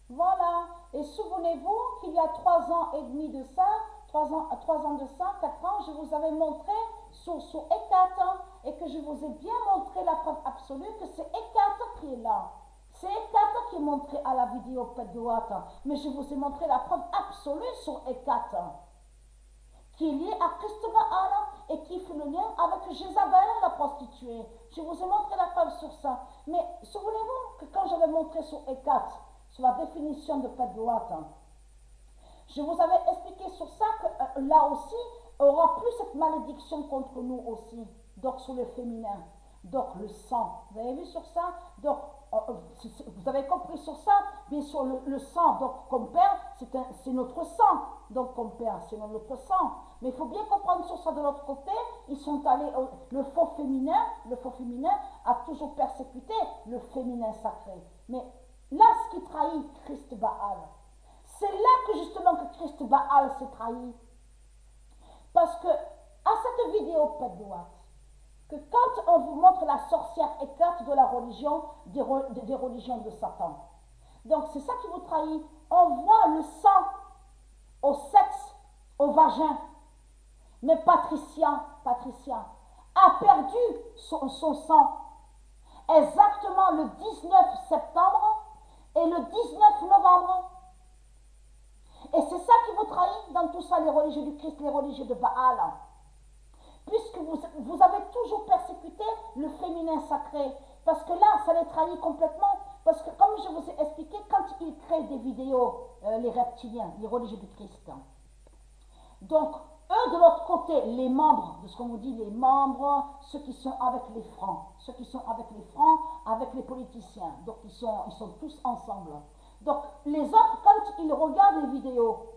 Voilà. Et souvenez-vous qu'il y a 3 ans et demi de ça, 3 ans de ça, 4 ans, je vous avais montré sur Hécate et que je vous ai bien montré la preuve absolue que c'est Hécate qui est là. C'est Hécate qui est montré à la vidéo Pedouate, mais je vous ai montré la preuve absolue sur Hécate, qui est liée à Christ Baal et qui fait le lien avec Jézabel, la prostituée. Je vous ai montré la preuve sur ça. Mais souvenez-vous que quand j'avais montré sur Hécate, sur la définition de Pedouate, je vous avais expliqué sur ça que là aussi, il n'y aura plus cette malédiction contre nous aussi, donc sur le féminin, donc le sang. Vous avez vu sur ça? Donc, vous avez compris sur ça? Bien sûr, le sang, donc comme père, c'est notre sang, donc comme père, c'est notre sang. Mais il faut bien comprendre sur ça de l'autre côté, ils sont allés, le faux féminin a toujours persécuté le féminin sacré. Mais là, ce qui trahit Christ Baal, c'est là que justement que Christ Baal s'est trahi. Parce que à cette vidéo Pedouate, que quand on vous montre la sorcière Hécate de la religion, des religions de Satan, donc c'est ça qui vous trahit. On voit le sang au sexe, au vagin. Mais Patricia a perdu son sang exactement le 19 septembre et le 19 novembre. Et c'est ça qui vous trahit dans tout ça, les religieux du Christ, les religieux de Baal. Puisque vous avez toujours persécuté le féminin sacré. Parce que là, ça les trahit complètement. Parce que comme je vous ai expliqué, quand ils créent des vidéos, les reptiliens, les religieux du Christ, donc eux de l'autre côté, les membres, de ce qu'on vous dit, les membres, ceux qui sont avec les francs, avec les politiciens, donc ils sont tous ensemble. Donc les autres, quand ils regardent les vidéos,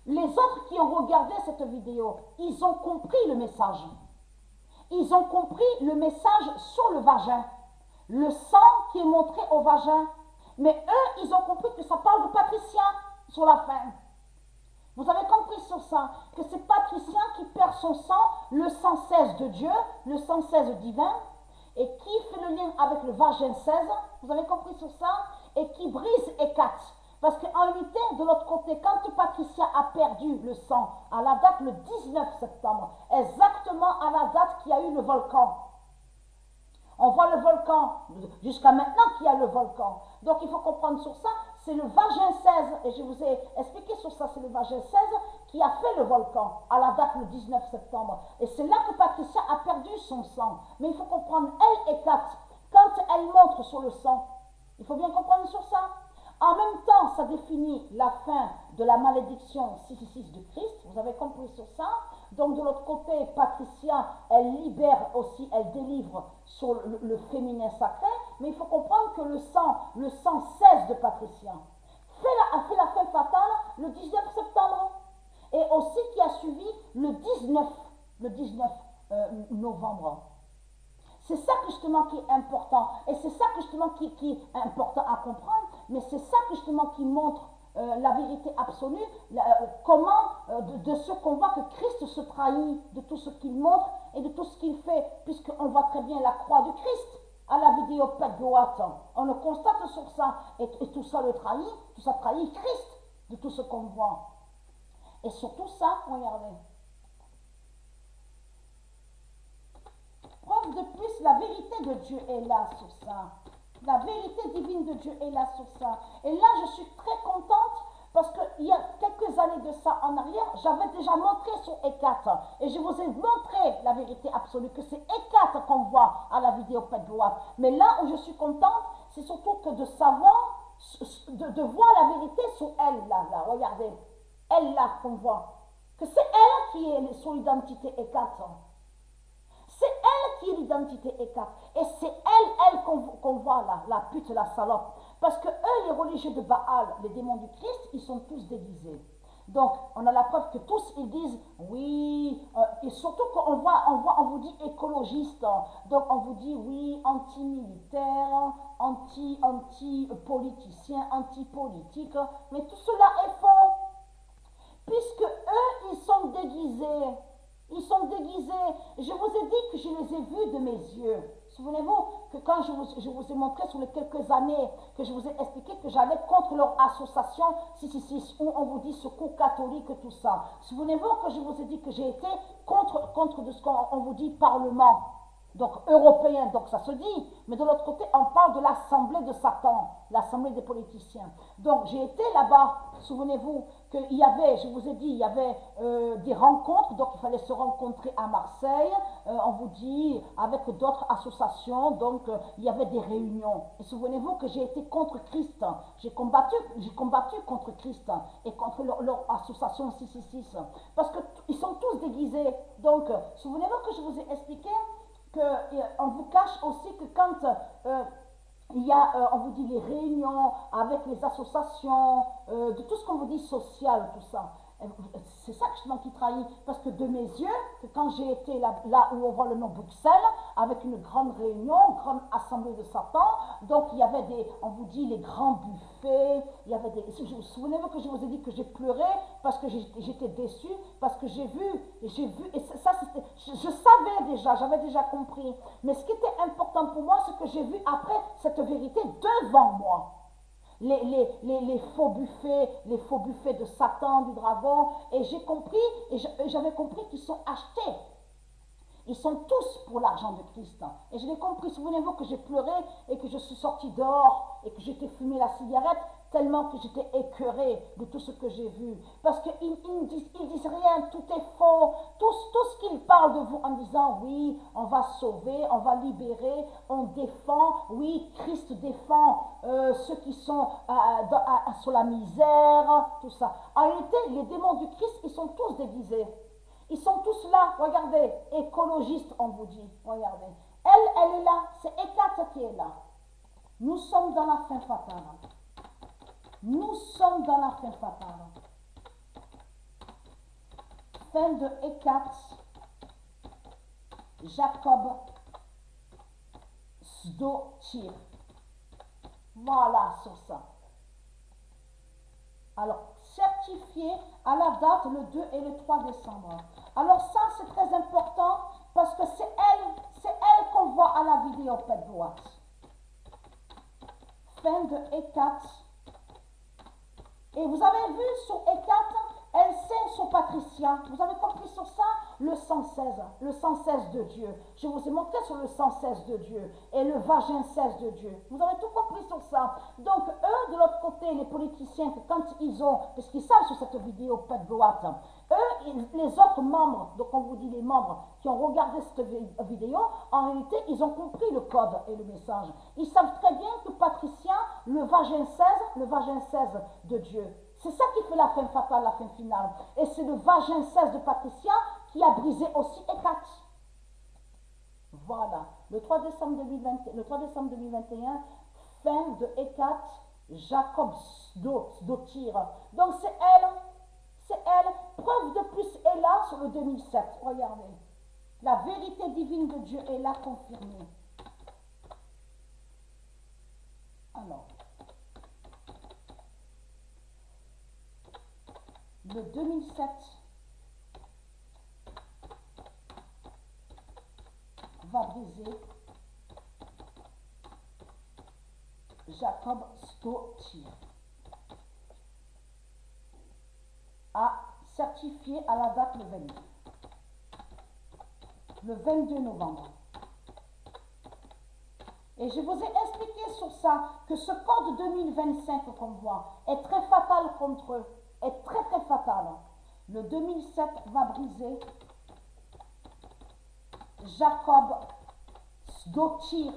les autres qui ont regardé cette vidéo, ils ont compris le message. Ils ont compris le message sur le vagin. Le sang qui est montré au vagin. Mais eux, ils ont compris que ça parle de Patricia sur la fin. Vous avez compris sur ça, que c'est Patricia qui perd son sang, le sang 16 de Dieu, le sang 16 divin, et qui fait le lien avec le vagin 16. Vous avez compris sur ça? Et qui brise Hécate. Parce qu'en réalité, de l'autre côté, quand Patricia a perdu le sang, à la date le 19 septembre, exactement à la date qu'il y a eu le volcan, on voit le volcan, jusqu'à maintenant qu'il y a le volcan. Donc il faut comprendre sur ça, c'est le vagin 16, et je vous ai expliqué sur ça, c'est le vagin 16 qui a fait le volcan, à la date le 19 septembre. Et c'est là que Patricia a perdu son sang. Mais il faut comprendre, elle et Kat, quand elle montre sur le sang, il faut bien comprendre sur ça. En même temps, ça définit la fin de la malédiction 666 de Christ. Vous avez compris sur ça? Donc de l'autre côté, Patricia, elle libère aussi, elle délivre sur le féminin sacré. Mais il faut comprendre que le sang 16 de Patricia a fait la fin fatale le 19 septembre. Et aussi qui a suivi le 19 novembre. C'est ça que justement qui est important. Et c'est ça que justement qui est important à comprendre. Mais c'est ça que justement qui montre la vérité absolue, comment de ce qu'on voit que Christ se trahit, de tout ce qu'il montre et de tout ce qu'il fait, puisqu'on voit très bien la croix du Christ à la vidéo Pedouate. On le constate sur ça, et tout ça le trahit, tout ça trahit Christ de tout ce qu'on voit. Et surtout ça, regardez. Preuve de plus, la vérité de Dieu est là sur ça. La vérité divine de Dieu est là sur ça. Et là, je suis très contente parce qu'il y a quelques années de ça en arrière, j'avais déjà montré sur Hécate. Et je vous ai montré la vérité absolue, que c'est Hécate qu'on voit à la vidéo Pedouate. Mais là où je suis contente, c'est surtout que de savoir, de voir la vérité sur elle, là, regardez. Elle, là, qu'on voit. Que c'est elle qui est son identité Hécate. C'est elle qui est l'identité Hécate. Et c'est elle qu'on voit là, la pute, la salope. Parce que eux, les religieux de Baal, les démons du Christ, ils sont tous déguisés. Donc, on a la preuve que tous, ils disent, oui, et surtout qu'on on vous dit écologiste. Donc, on vous dit, oui, anti-militaire, anti-politicien, anti-politique. Mais tout cela est faux. Puisque eux, ils sont déguisés. Ils sont déguisés. Je vous ai dit que je les ai vus de mes yeux Souvenez-vous que quand je vous ai montré sur les quelques années que je vous ai expliqué que j'allais contre leur association 666 où on vous dit secours catholique et tout ça. Souvenez-vous que je vous ai dit que j'ai été contre de ce qu'on vous dit parlement, donc européen, donc ça se dit, mais de l'autre côté on parle de l'assemblée de Satan, l'assemblée des politiciens. Donc j'ai été là-bas, souvenez-vous qu'il y avait, je vous ai dit, il y avait des rencontres, donc il fallait se rencontrer à Marseille, on vous dit, avec d'autres associations, donc il y avait des réunions. Et souvenez-vous que j'ai été contre Christ, j'ai combattu contre Christ et contre leur association 666, parce qu'ils sont tous déguisés. Donc souvenez-vous que je vous ai expliqué qu'on vous cache aussi que quand il y a, on vous dit, les réunions avec les associations, de tout ce qu'on vous dit social, tout ça. C'est ça qui trahit. Parce que de mes yeux, que quand j'ai été là où on voit le nom Bruxelles, avec une grande réunion, une grande assemblée de Satan, donc il y avait on vous dit, les grands buffets, il y avait des... Souvenez-vous que je vous ai dit que j'ai pleuré parce que j'étais déçue, parce que j'ai vu, et ça c'était, je savais déjà, j'avais déjà compris. Mais ce qui était important pour moi, c'est que j'ai vu après cette vérité devant moi. Les faux buffets de Satan, du dragon, et j'ai compris, et j'avais compris qu'ils sont achetés. Ils sont tous pour l'argent de Christ. Et je l'ai compris. Souvenez-vous que j'ai pleuré et que je suis sortie dehors et que j'étais fumé la cigarette tellement que j'étais écœurée de tout ce que j'ai vu. Parce qu'ils disent rien, tout est faux. Tout ce qu'ils parlent de vous en disant oui, on va sauver, on va libérer, on défend. Oui, Christ défend ceux qui sont sur la misère, tout ça. En réalité, les démons du Christ, ils sont tous déguisés. Ils sont tous là, regardez, écologistes, on vous dit, regardez. Elle est là, c'est Hécate qui est là. Nous sommes dans la fin fatale. Nous sommes dans la fin fatale. Fin de Hécate, Jacob, Sdotir. Voilà sur ça. Alors, certifié à la date le 2 et le 3 décembre. Alors ça, c'est très important parce que c'est elle qu'on voit à la vidéo Pet Boîte. Fin de Hécate. Et vous avez vu sur Hécate, elle sait sur Patricia. Vous avez compris sur ça? Le 116 de Dieu. Je vous ai montré sur le 116 de Dieu et le vagin 16 de Dieu. Vous avez tout compris sur ça. Donc eux, de l'autre côté, les politiciens, quand ils ont, parce qu'ils savent sur cette vidéo Pet Boîte, eux, les autres membres, donc on vous dit les membres qui ont regardé cette vidéo, en réalité, ils ont compris le code et le message. Ils savent très bien que Patricia, le vagin 16 de Dieu, c'est ça qui fait la fin fatale, la fin finale. Et c'est le vagin 16 de Patricia qui a brisé aussi Hécate. Voilà. Le 3 décembre 2021, fin de Hécate, Jacob Sdotir. Donc c'est elle. Preuve de plus est là sur le 2007. Regardez. La vérité divine de Dieu est là confirmée. Alors. Le 2007 va briser Jacob Sdotir. A certifié à la date le 22. Le 22 novembre. Et je vous ai expliqué sur ça que ce code 2025 qu'on voit est très fatal contre eux. Est très très fatal. Le 2007 va briser Jacob Sdotir.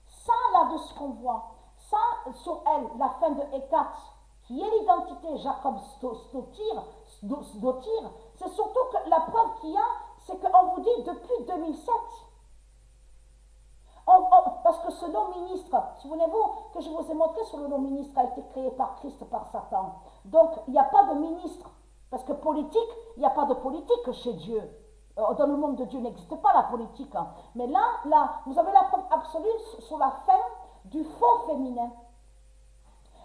Ça là de ce qu'on voit, ça sur elle, la fin de Hécate, qui est l'identité Jacob Sdotir, c'est surtout que la preuve qu'il y a, c'est qu'on vous dit depuis 2007. Parce que ce nom ministre, souvenez-vous que je vous ai montré sur le nom ministre a été créé par Christ, par Satan. Donc il n'y a pas de ministre, parce que politique, il n'y a pas de politique chez Dieu. Dans le monde de Dieu n'existe pas la politique. Mais là, vous avez la preuve absolue sur la fin du faux féminin.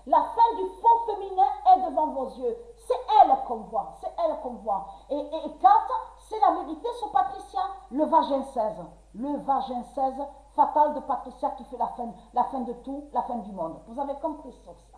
La fin du faux féminin est devant vos yeux. C'est elle qu'on voit. Et Hécate, c'est connaissez la vérité sur Patricia, le vagin 16. Le vagin 16 fatal de Patricia qui fait la fin de tout, la fin du monde. Vous avez compris ça.